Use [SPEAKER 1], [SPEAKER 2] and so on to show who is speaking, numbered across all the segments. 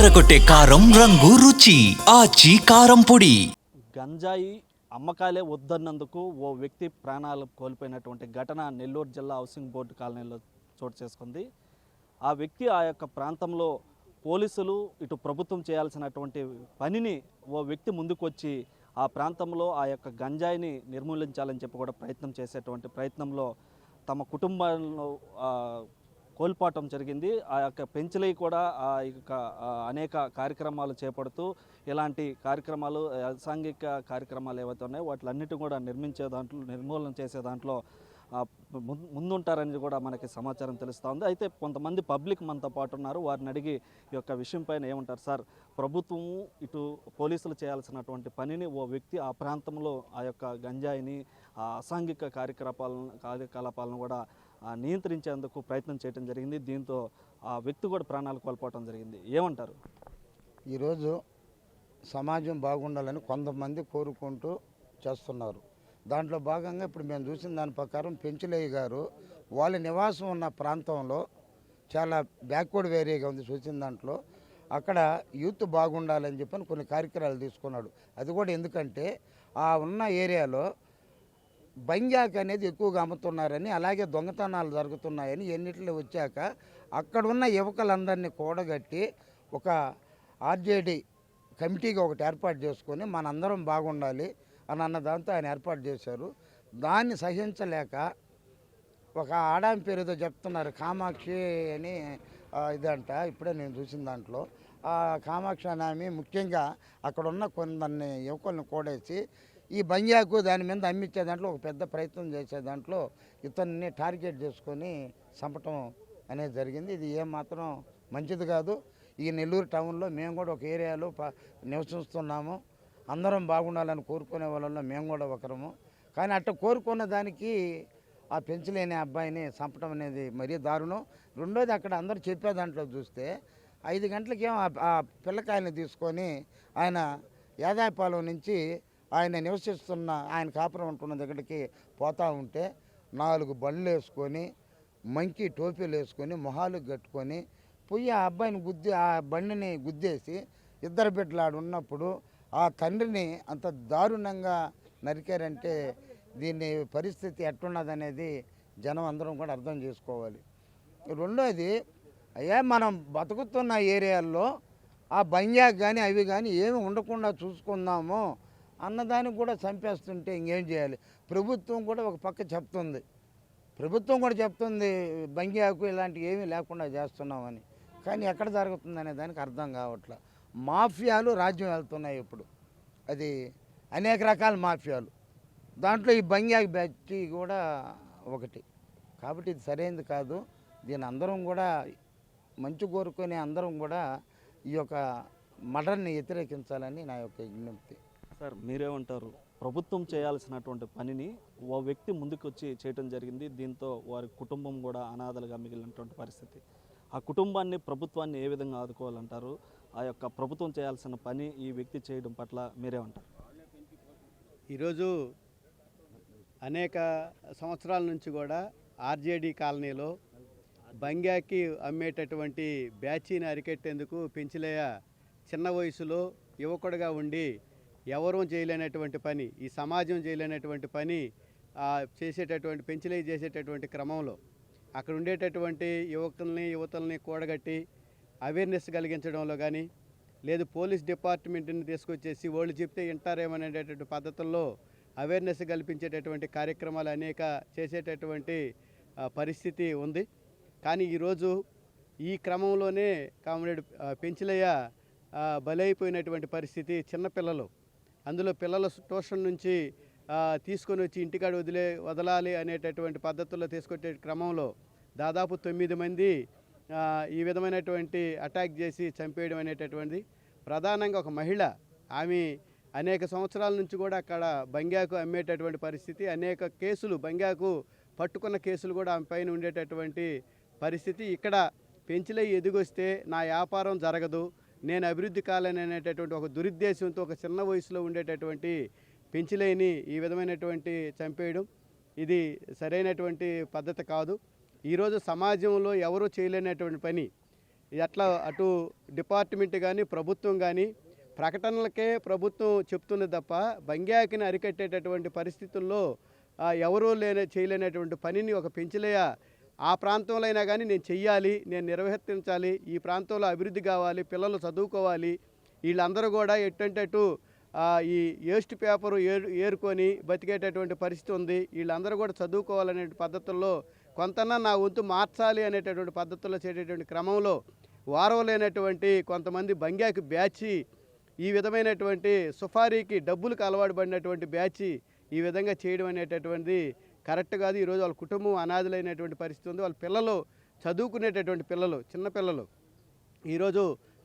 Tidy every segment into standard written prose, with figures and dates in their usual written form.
[SPEAKER 1] అదరకొట్టే కారం రంగు రుచి ఆచి కారం పొడి.
[SPEAKER 2] గంజాయి అమ్మకాలే వద్దన్నందుకు ఓ వ్యక్తి ప్రాణాలు కోల్పోయినటువంటి ఘటన నెల్లూరు జిల్లా హౌసింగ్ బోర్డు కాలనీలో చోటు చేసుకుంది. ఆ వ్యక్తి ఆ యొక్క ప్రాంతంలో పోలీసులు ఇటు ప్రభుత్వం చేయాల్సినటువంటి పనిని ఓ వ్యక్తి ముందుకొచ్చి ఆ ప్రాంతంలో ఆ యొక్క గంజాయిని నిర్మూలించాలని చెప్పి కూడా ప్రయత్నం చేసేటువంటి ప్రయత్నంలో తమ కుటుంబాలను కోల్పోవటం జరిగింది. ఆ యొక్క పెంచలై కూడా ఆ యొక్క అనేక కార్యక్రమాలు చేపడుతూ ఇలాంటి కార్యక్రమాలు అసాంఘిక కార్యక్రమాలు ఏవైతే ఉన్నాయో వాటిలన్నిటి కూడా నిర్మూలన చేసే దాంట్లో ముందుంటారని కూడా మనకి సమాచారం తెలుస్తూ ఉంది. అయితే కొంతమంది పబ్లిక్ మనతో పాటు ఉన్నారు. వారిని అడిగి ఈ యొక్క విషయం పైన ఏమంటారు సార్? ప్రభుత్వము ఇటు పోలీసులు చేయాల్సినటువంటి పనిని ఓ వ్యక్తి ఆ ప్రాంతంలో ఆ యొక్క గంజాయిని అసాంఘిక కార్యకలాపాలను కూడా నియంత్రించేందుకు ప్రయత్నం చేయడం జరిగింది. దీంతో ఆ వ్యక్తి కూడా ప్రాణాలు కోల్పోవడం జరిగింది. ఏమంటారు?
[SPEAKER 3] ఈరోజు సమాజం బాగుండాలని కొంతమంది కోరుకుంటూ చేస్తున్నారు. దాంట్లో భాగంగా ఇప్పుడు మేము చూసిన దాని ప్రకారం పెంచులయ్య గారు వాళ్ళ నివాసం ఉన్న ప్రాంతంలో చాలా బ్యాక్వర్డ్ ఏరియాగా ఉంది. చూసిన దాంట్లో అక్కడ యూత్ బాగుండాలని చెప్పని కొన్ని కార్యక్రమాలు తీసుకున్నాడు. అది కూడా ఎందుకంటే ఆ ఉన్న ఏరియాలో బంజాక్ అనేది ఎక్కువగా అమ్ముతున్నారని, అలాగే దొంగతనాలు జరుగుతున్నాయని ఎన్నిట్లో వచ్చాక అక్కడున్న యువకులందరినీ కూడగట్టి ఒక ఆర్జేడీ కమిటీగా ఒకటి ఏర్పాటు చేసుకొని మనందరం బాగుండాలి అని అన్న దాంతో ఆయన ఏర్పాటు చేశారు. దాన్ని సహించలేక ఒక ఆడామి పేరుతో చెప్తున్నారు, కామాక్షి అని ఇదంట. ఇప్పుడే నేను చూసిన దాంట్లో ఆ కామాక్షి అని ఆమె ముఖ్యంగా అక్కడ ఉన్న కొందరిని యువకులను కూడేసి ఈ బంజాకు దాని మీద అమ్మించే దాంట్లో ఒక పెద్ద ప్రయత్నం చేసే దాంట్లో ఇతన్ని టార్గెట్ చేసుకొని చంపటం అనేది జరిగింది. ఇది ఏమాత్రం మంచిది కాదు. ఈ నెల్లూరు టౌన్లో మేము కూడా ఒక ఏరియాలో నివసిస్తున్నాము. అందరం బాగుండాలని కోరుకునే వాళ్ళలో మేము కూడా ఒకరము. కానీ అట్లా కోరుకున్న దానికి ఆ పెంచలేని అబ్బాయిని చంపడం అనేది మరీ దారుణం. రెండోది, అక్కడ అందరూ చెప్పే దాంట్లో చూస్తే 5 గంటలకేమో ఆ పిల్లకాయని తీసుకొని ఆయన యాదాయపాలెం నుంచి ఆయన నివసిస్తున్న ఆయన కాపురం ఉంటున్న దగ్గరికి పోతూ ఉంటే 4 బండ్లు వేసుకొని మంకీ టోపీలు వేసుకొని మొహాలు కట్టుకొని పోయి ఆ అబ్బాయిని ఆ బండిని గుద్దేసి 2 బిడ్డలు ఆడు ఉన్నప్పుడు ఆ తండ్రిని అంత దారుణంగా నరికారంటే దీని పరిస్థితి ఎట్టున్నదనేది జనం అందరం కూడా అర్థం చేసుకోవాలి. రెండోది, అయ్యా మనం బతుకుతున్న ఏరియాల్లో ఆ బంజాక్ కానీ అవి కానీ ఏమి ఉండకుండా చూసుకుందాము అన్నదానికి కూడా చంపేస్తుంటే ఇంకేం చేయాలి? ప్రభుత్వం కూడా ఒక పక్క చెప్తుంది, బంజాకు ఇలాంటివి ఏమీ లేకుండా చేస్తున్నామని. కానీ ఎక్కడ జరుగుతుంది అనే దానికి అర్థం కావట్లే. మాఫియాలు రాజ్యం వెళ్తున్నాయి ఇప్పుడు. అది అనేక రకాల మాఫియాలు, దాంట్లో ఈ బంజాక్ బ్యాచ్ కూడా ఒకటి. కాబట్టి ఇది సరైనది కాదు. దీని అందరం కూడా మంచి కోరుకొని అందరం కూడా ఈ యొక్క మర్డర్ని వ్యతిరేకించాలని నా యొక్క విజ్ఞప్తి.
[SPEAKER 2] సార్, మీరేమంటారు? ప్రభుత్వం చేయాల్సినటువంటి పనిని ఓ వ్యక్తి ముందుకొచ్చి చేయడం జరిగింది. దీంతో వారి కుటుంబం కూడా అనాథలుగా మిగిలినటువంటి పరిస్థితి. ఆ కుటుంబాన్ని, ప్రభుత్వాన్ని ఏ విధంగా ఆదుకోవాలంటారు? ఆ యొక్క ప్రభుత్వం చేయాల్సిన పని ఈ వ్యక్తి చేయడం పట్ల మీరేమంటారు?
[SPEAKER 4] ఈరోజు అనేక సంవత్సరాల నుంచి కూడా ఆర్జేడీ కాలనీలో బంగాకి అమ్మేటటువంటి బ్యాచీని అరికెట్టేందుకు పెంచలయ్య చిన్న వయసులో యువకుడుగా ఉండి ఎవరూ చేయలేనటువంటి పని, ఈ సమాజం చేయలేనటువంటి పని చేసేటటువంటి పెంచలయ్య చేసేటటువంటి క్రమంలో అక్కడ ఉండేటటువంటి యువతల్ని కూడగట్టి అవేర్నెస్ కలిగించడంలో కానీ, లేదు పోలీస్ డిపార్ట్మెంట్ని తీసుకొచ్చేసి వాళ్ళు చెప్తే వింటారేమనేటటువంటి పద్ధతుల్లో అవేర్నెస్ కల్పించేటటువంటి కార్యక్రమాలు అనేక చేసేటటువంటి పరిస్థితి ఉంది. కానీ ఈరోజు ఈ క్రమంలోనే కామ్రేడ్ పెంచలయ్య బలైపోయినటువంటి పరిస్థితి. చిన్నపిల్లలు, అందులో పిల్లల ట్యూషన్ నుంచి తీసుకొని వచ్చి ఇంటికాడ వదలాలి అనేటటువంటి పద్ధతుల్లో తీసుకొచ్చే క్రమంలో దాదాపు 9 మంది ఈ విధమైనటువంటి అటాక్ చేసి చంపేయడం అనేటటువంటిది. ప్రధానంగా ఒక మహిళ, ఆమె అనేక సంవత్సరాల నుంచి కూడా అక్కడ బంగాకు అమ్మేటటువంటి పరిస్థితి. అనేక కేసులు, బంగాకు పట్టుకున్న కేసులు కూడా ఆమె పైన ఉండేటటువంటి పరిస్థితి. ఇక్కడ పెంచలయ్య ఎదిగొస్తే నా వ్యాపారం జరగదు, నేను అభివృద్ధి కాలేని అనేటటువంటి ఒక దురుద్దేశంతో ఒక చిన్న వయసులో ఉండేటటువంటి పెంచలయ్యని ఈ విధమైనటువంటి చంపేయడం ఇది సరైనటువంటి పద్ధతి కాదు. ఈరోజు సమాజంలో ఎవరూ చేయలేనటువంటి పని, ఎట్లా అటు డిపార్ట్మెంట్ కానీ ప్రభుత్వం కానీ ప్రకటనలకే ప్రభుత్వం చెప్తున్నది తప్ప బంగ్యాకిని అరికట్టేటటువంటి పరిస్థితుల్లో ఎవరూ చేయలేనటువంటి పనిని ఒక పెంచలేయ ఆ ప్రాంతంలో అయినా కానీ నేను చెయ్యాలి, నేను నిర్వర్తించాలి, ఈ ప్రాంతంలో అభివృద్ధి కావాలి, పిల్లలు చదువుకోవాలి, వీళ్ళందరూ కూడా ఎట్టంటే అటు ఈ వేస్ట్ పేపరు ఏరుకొని బతికేటటువంటి పరిస్థితి ఉంది. వీళ్ళందరూ కూడా చదువుకోవాలనే పద్ధతుల్లో కొంతన్నా నా వంతు మార్చాలి అనేటటువంటి పద్ధతుల్లో చేసేటువంటి క్రమంలో వారం లేనటువంటి కొంతమంది బంగ్యాకి బ్యాచి ఈ విధమైనటువంటి సుఫారీకి డబ్బులకు అలవాటు పడినటువంటి బ్యాచి ఈ విధంగా చేయడం అనేటటువంటిది కరెక్ట్ కాదు. ఈరోజు వాళ్ళ కుటుంబం అనాథులైనటువంటి పరిస్థితి ఉంది. వాళ్ళ పిల్లలు చదువుకునేటటువంటి పిల్లలు, చిన్నపిల్లలు ఈరోజు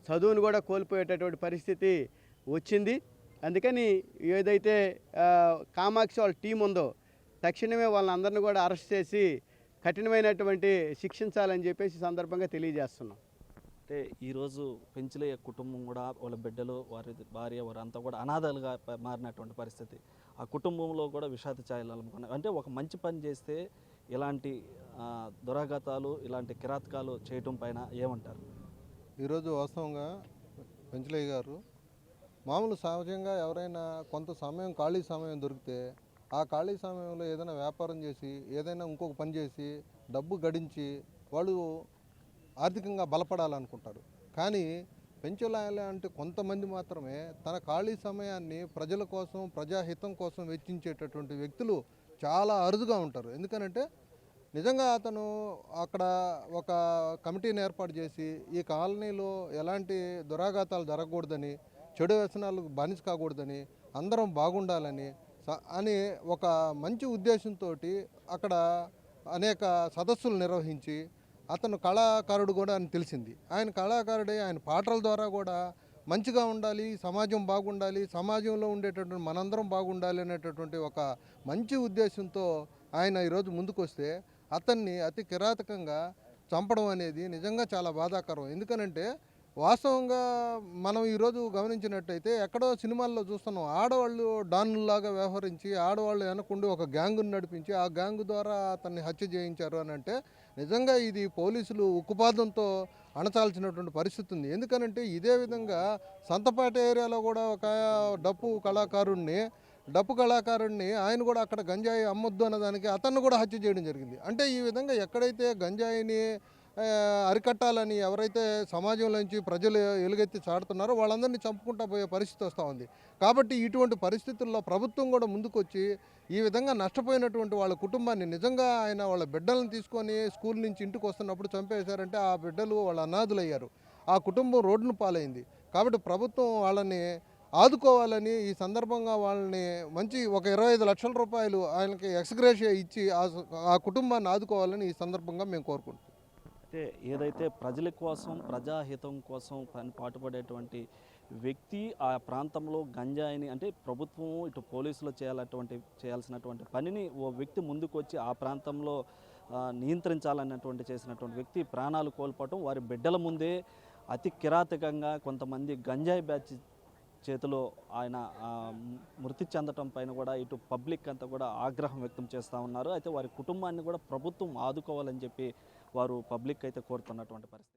[SPEAKER 4] చదువును కూడా కోల్పోయేటటువంటి పరిస్థితి వచ్చింది. అందుకని ఏదైతే కామాక్షి వాళ్ళ టీం ఉందో తక్షణమే వాళ్ళందరినీ కూడా అరెస్ట్ చేసి కఠినమైనటువంటి శిక్షించాలని చెప్పేసి సందర్భంగా తెలియజేస్తున్నాం.
[SPEAKER 2] అంటే ఈరోజు పెంచలయ్య కుటుంబం కూడా వాళ్ళ బిడ్డలు, వారి భార్య, వారంతా కూడా అనాథలుగా మారినటువంటి పరిస్థితి. ఆ కుటుంబంలో కూడా విషాద ఛాయలు అలుముకున్నాయి. అంటే ఒక మంచి పని చేస్తే ఇలాంటి దురాఘాతాలు, ఇలాంటి కిరాతకాలు చేయటం పైన ఏమంటారు?
[SPEAKER 5] ఈరోజు వాస్తవంగా పెంచలయ్య గారు మామూలు సహజంగా ఎవరైనా కొంత సమయం ఖాళీ సమయం దొరికితే ఆ ఖాళీ సమయంలో ఏదైనా వ్యాపారం చేసి ఏదైనా ఇంకొక పని చేసి డబ్బు గడించి వాళ్ళు ఆర్థికంగా బలపడాలనుకుంటారు. కానీ పెంచలయ్య అంటే కొంతమంది మాత్రమే తన ఖాళీ సమయాన్ని ప్రజల కోసం, ప్రజాహితం కోసం వెచ్చించేటటువంటి వ్యక్తులు చాలా అరుదుగా ఉంటారు. ఎందుకనంటే నిజంగా అతను అక్కడ ఒక కమిటీని ఏర్పాటు చేసి ఈ కాలనీలో ఎలాంటి దురాఘాతాలు జరగకూడదని, చెడు వ్యసనాలకు బానిస కాకూడదని, అందరం బాగుండాలని అని ఒక మంచి ఉద్దేశంతో అక్కడ అనేక సదస్సులు నిర్వహించి అతను కళాకారుడు కూడా అని తెలిసింది. ఆయన కళాకారుడే, ఆయన పాటల ద్వారా కూడా మంచిగా ఉండాలి, సమాజం బాగుండాలి, సమాజంలో ఉండేటటువంటి మనందరం బాగుండాలి అనేటటువంటి ఒక మంచి ఉద్దేశంతో ఆయన ఈరోజు ముందుకు వస్తే అతన్ని అతి కిరాతకంగా చంపడం అనేది నిజంగా చాలా బాధాకరం. ఎందుకనంటే వాస్తవంగా మనం ఈరోజు గమనించినట్టయితే ఎక్కడో సినిమాల్లో చూస్తున్నాం, ఆడవాళ్ళు డాన్లాగా వ్యవహరించి ఆడవాళ్ళు వెనకుండి ఒక గ్యాంగుని నడిపించి ఆ గ్యాంగు ద్వారా అతన్ని హత్య చేయించారు అని అంటే నిజంగా ఇది పోలీసులు ఉక్కుపాదంతో అణచాల్సినటువంటి పరిస్థితి ఉంది. ఎందుకనంటే ఇదే విధంగా సంతపేట ఏరియాలో కూడా ఒక డప్పు కళాకారుడిని ఆయన కూడా అక్కడ గంజాయి అమ్మొద్దు అన్నదానికి అతన్ని కూడా హత్య చేయడం జరిగింది. అంటే ఈ విధంగా ఎక్కడైతే గంజాయిని అరికట్టాలని ఎవరైతే సమాజంలోంచి ప్రజలు ఎలుగెత్తి చాడుతున్నారో వాళ్ళందరినీ చంపుకుంటూ పోయే పరిస్థితి వస్తూ ఉంది. కాబట్టి ఇటువంటి పరిస్థితుల్లో ప్రభుత్వం కూడా ముందుకొచ్చి ఈ విధంగా నష్టపోయినటువంటి వాళ్ళ కుటుంబాన్ని నిజంగా ఆయన వాళ్ళ బిడ్డలను తీసుకొని స్కూల్ నుంచి ఇంటికి వస్తున్నప్పుడు చంపేశారంటే ఆ బిడ్డలు వాళ్ళ అనాథులయ్యారు, ఆ కుటుంబం రోడ్డును పాలైంది. కాబట్టి ప్రభుత్వం వాళ్ళని ఆదుకోవాలని ఈ సందర్భంగా వాళ్ళని మంచి ఒక 25 లక్షల రూపాయలు ఆయనకి ఎక్స్గ్రేషియా ఇచ్చి ఆ కుటుంబాన్ని ఆదుకోవాలని ఈ సందర్భంగా మేము కోరుకుంటున్నాం.
[SPEAKER 2] అంటే ఏదైతే ప్రజల కోసం, ప్రజాహితం కోసం పాటుపడేటువంటి వ్యక్తి ఆ ప్రాంతంలో గంజాయిని, అంటే ప్రభుత్వం ఇటు పోలీసులు చేయాల్సినటువంటి పనిని ఓ వ్యక్తి ముందుకు వచ్చి ఆ ప్రాంతంలో నియంత్రించాలన్నటువంటి చేసినటువంటి వ్యక్తి ప్రాణాలు కోల్పోవటం, వారి బిడ్డల ముందే అతి కిరాతకంగా కొంతమంది గంజాయి బ్యాచ్ చేతిలో ఆయన మృతి చెందటం పైన కూడా ఇటు పబ్లిక్ అంతా కూడా ఆగ్రహం వ్యక్తం చేస్తూ ఉన్నారు. అయితే వారి కుటుంబాన్ని కూడా ప్రభుత్వం ఆదుకోవాలని చెప్పి వారు పబ్లిక్ అయితే కోరుతున్నటువంటి పరిస్థితి.